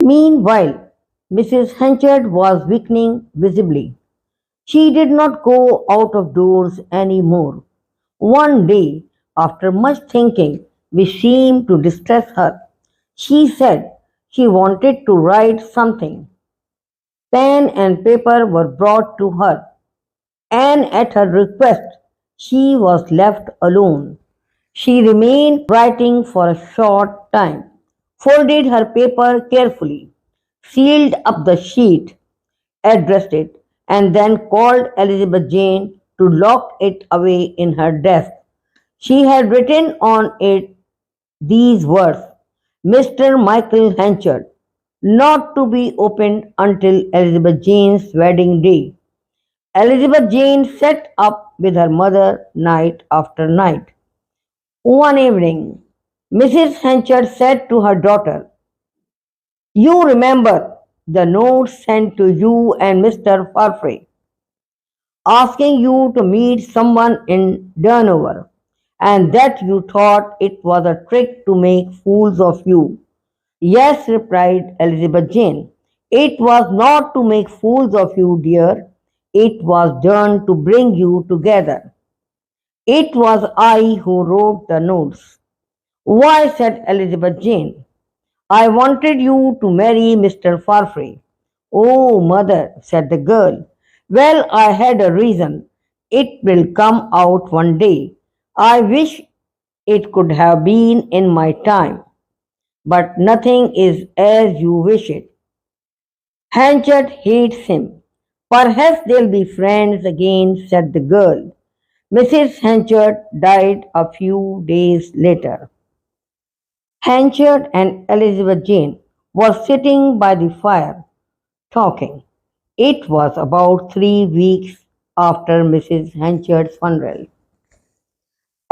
Meanwhile, Mrs. Henchard was weakening visibly. She did not go out of doors any more. One day, after much thinking which seemed to distress her, she said she wanted to write something. Pen and paper were brought to her, and at her request she was left alone. She remained writing for a short time, folded her paper carefully, sealed up the sheet, addressed it, and then called Elizabeth Jane to lock it away in her desk. She had written on it these words: Mr. Michael Henchard, not to be opened until Elizabeth Jane's wedding day. Elizabeth Jane sat up with her mother night after night. One evening, Mrs. Henchard said to her daughter, You remember the note sent to you and Mr. Farfrey, asking you to meet someone in Durnover, and that you thought it was a trick to make fools of you. Yes, replied Elizabeth Jane. It was not to make fools of you, dear. It was done to bring you together. It was I who wrote the notes. Why, said Elizabeth Jane. I wanted you to marry Mr. Farfrey. Oh, mother, said the girl. Well, I had a reason. It will come out one day. I wish it could have been in my time, but nothing is as you wish it. Hanchard hates him. Perhaps they'll be friends again, said the girl. Mrs. Hanchard died a few days later. Hanchard and Elizabeth Jane were sitting by the fire, talking. It was about 3 weeks after Mrs. Hanchard's funeral.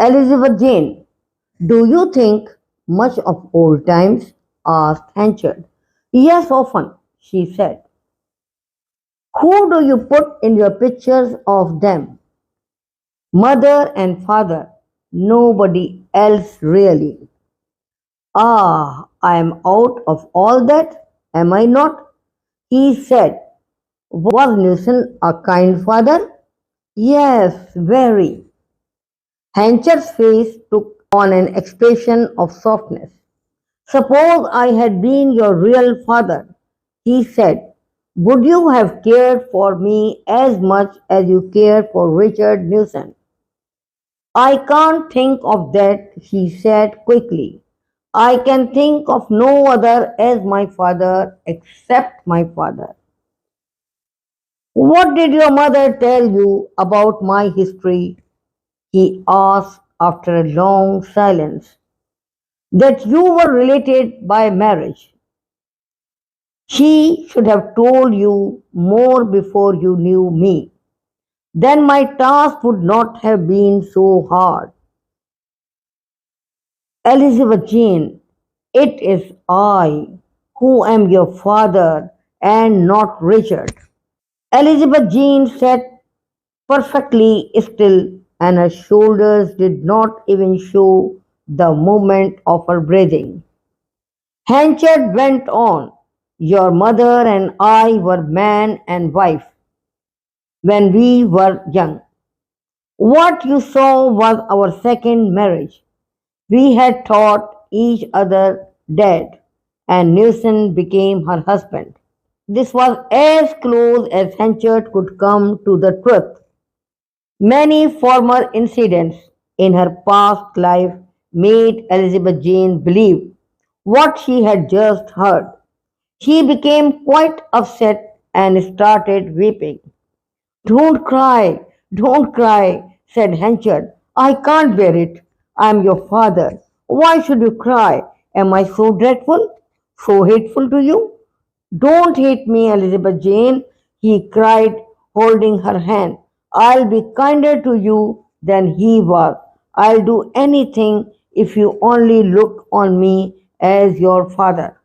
Elizabeth Jane, do you think much of old times? Asked Hanchard. Yes, often, she said. Who do you put in your pictures of them? Mother and father. Nobody else really. Ah, I am out of all that, am I not? He said. Was Newson a kind father? Yes, very. Hancher's face took on an expression of softness. Suppose I had been your real father, he said. Would you have cared for me as much as you care for Richard Newson? I can't think of that, she said quickly. I can think of no other as my father except my father. What did your mother tell you about my history? He asked after a long silence. That you were related by marriage. She should have told you more before you knew me. Then my task would not have been so hard. Elizabeth Jane, it is I who am your father and not Richard. Elizabeth Jane sat perfectly still, and her shoulders did not even show the movement of her breathing. Hanchard went on. Your mother and I were man and wife when we were young. What you saw was our second marriage. We had thought each other dead, and Newson became her husband. This was as close as Hanchard could come to the truth. Many former incidents in her past life made Elizabeth Jane believe what she had just heard. She became quite upset and started weeping. Don't cry, said Henchard. I can't bear it. I am your father. Why should you cry? Am I so dreadful? So hateful to you? Don't hate me, Elizabeth Jane, he cried, holding her hand. I'll be kinder to you than he was. I'll do anything if you only look on me as your father.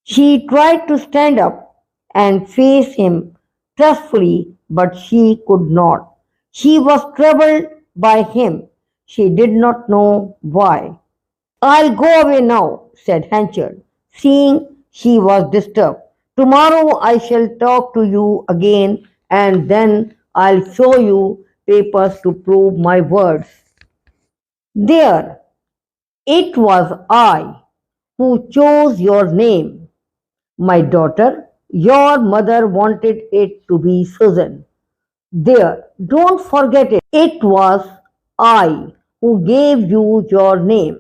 She tried to stand up and face him trustfully, but she could not. She was troubled by him. She did not know why. I'll go away now, said Hanchard, seeing She was disturbed. Tomorrow I shall talk to you again and then I'll show you papers to prove my words. There, it was I who chose your name. My daughter, your mother wanted it to be Susan. There, don't forget it. It was I who gave you your name.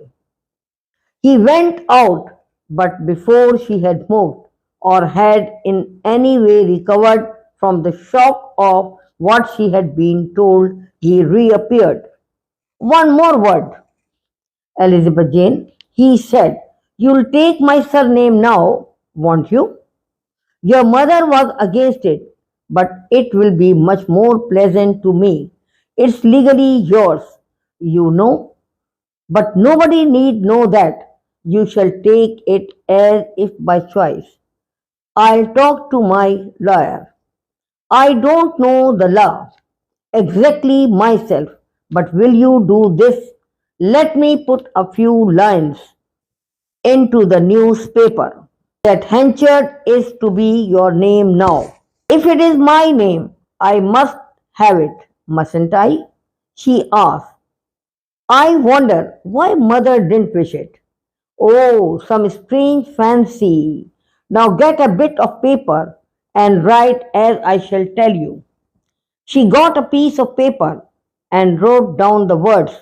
He went out, but before she had moved or had in any way recovered from the shock of what she had been told, he reappeared. One more word, Elizabeth Jane, he said. You'll take my surname now, won't you? Your mother was against it, but it will be much more pleasant to me. It's legally yours, you know, but nobody need know that. You shall take it as if by choice. I'll talk to my lawyer. I don't know the law exactly myself, but will you do this? Let me put a few lines into the newspaper that Henchard is to be your name now. If it is my name, I must have it, mustn't I? She asked. I wonder why mother didn't wish it. Oh, some strange fancy. Now get a bit of paper and write as I shall tell you. She got a piece of paper and wrote down the words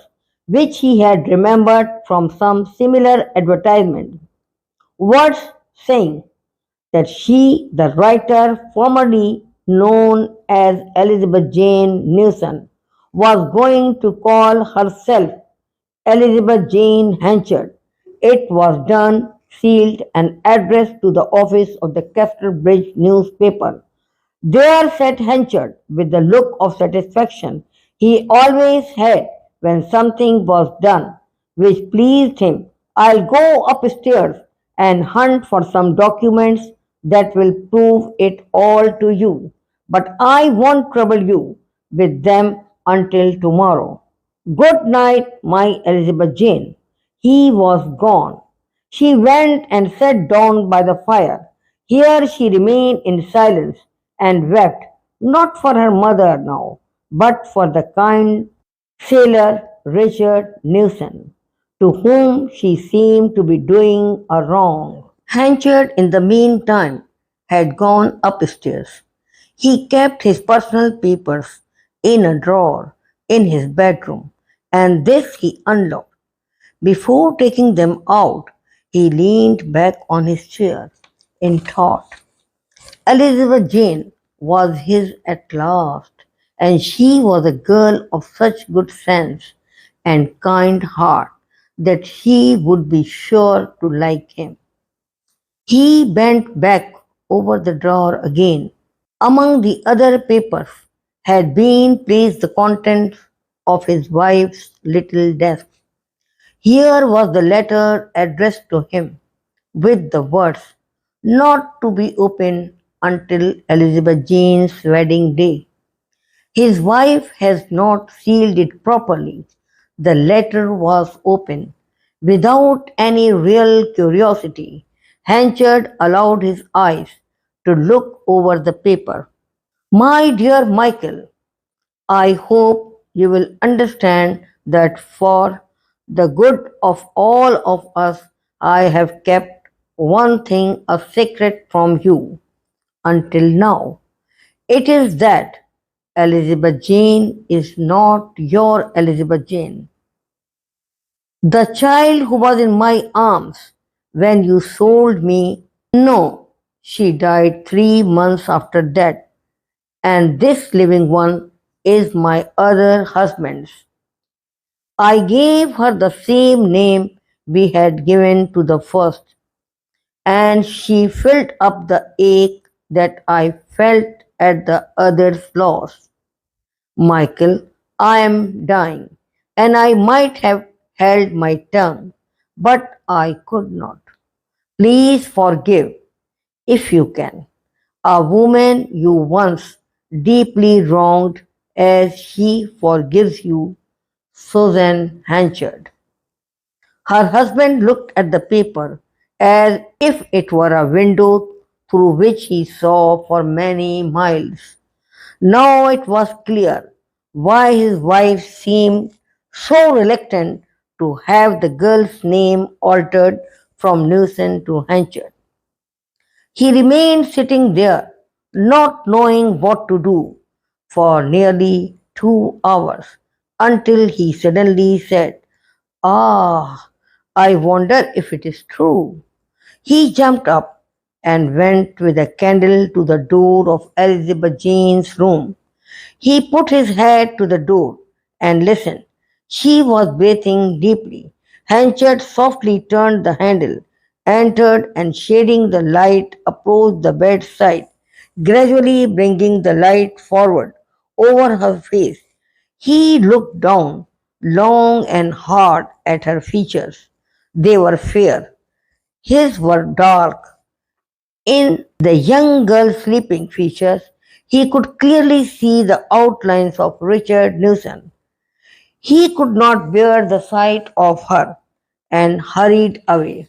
which he had remembered from some similar advertisement. Words saying that she, the writer formerly known as Elizabeth Jane Newson, was going to call herself Elizabeth Jane Henchard. It was done, sealed, and addressed to the office of the Casterbridge newspaper. There sat Henchard with the look of satisfaction he always had when something was done which pleased him. I'll go upstairs and hunt for some documents that will prove it all to you, but I won't trouble you with them until tomorrow. Good night, my Elizabeth Jane. He was gone. She went and sat down by the fire. Here she remained in silence and wept, not for her mother now, but for the kind sailor Richard Newson, to whom she seemed to be doing a wrong. Hanchard, in the meantime, had gone upstairs. He kept his personal papers in a drawer in his bedroom, and this he unlocked. Before taking them out, he leaned back on his chair in thought. Elizabeth Jane was his at last, and she was a girl of such good sense and kind heart that he would be sure to like him. He bent back over the drawer again. Among the other papers had been placed the contents of his wife's little desk. Here was the letter addressed to him with the words, not to be opened until Elizabeth Jane's wedding day. His wife has not sealed it properly. The letter was open. Without any real curiosity, Hanchard allowed his eyes to look over the paper. My dear Michael, I hope you will understand that for the good of all of us, I have kept one thing a secret from you until now. It is that Elizabeth Jane is not your Elizabeth Jane. The child who was in my arms when you sold me, no, she died 3 months after that, and this living one is my other husband's. I gave her the same name we had given to the first, and she filled up the ache that I felt at the other's loss. Michael, I am dying, and I might have held my tongue, but I could not. Please forgive, if you can, a woman you once deeply wronged as she forgives you, Susan Hanchard. Her husband looked at the paper as if it were a window through which he saw for many miles. Now it was clear why his wife seemed so reluctant to have the girl's name altered from Newson to Hanchard. He remained sitting there, not knowing what to do, for nearly 2 hours, until he suddenly said, "Ah, I wonder if it is true." He jumped up and went with a candle to the door of Elizabeth Jane's room. He put his head to the door and listened. She was breathing deeply. Hanchard softly turned the handle, entered, and shading the light, approached the bedside, gradually bringing the light forward over her face. He looked down long and hard at her features. They were fair. His were dark. In the young girl's sleeping features, he could clearly see the outlines of Richard Newson. He could not bear the sight of her and hurried away.